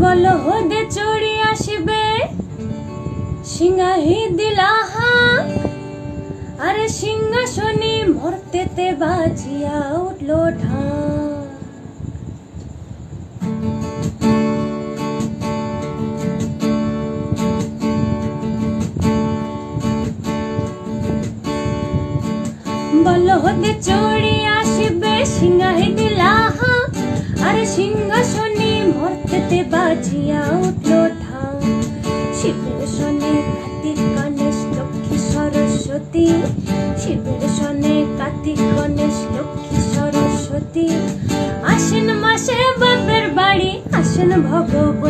বলহদে চড়ি আসিবে সিংহাহি দিলা হাঁক, আরে সিংহাসনে মর্তেতে বাজিয়া উঠল ঢাক। বলহদে চড়ি আসিবে সিংহাহি দিলা হাঁক, আরে সিংহাসনে মর্তেতে বাজিয়া উঠল ঢাক। শিবের সনে কার্তিক গণেশ লক্ষ্মী সরস্বতী, শিবের সনে কার্তিক গণেশ লক্ষ্মী সরস্বতী, আশ্বিন মাসে বাপের বাড়ি আসেন ভগবতী।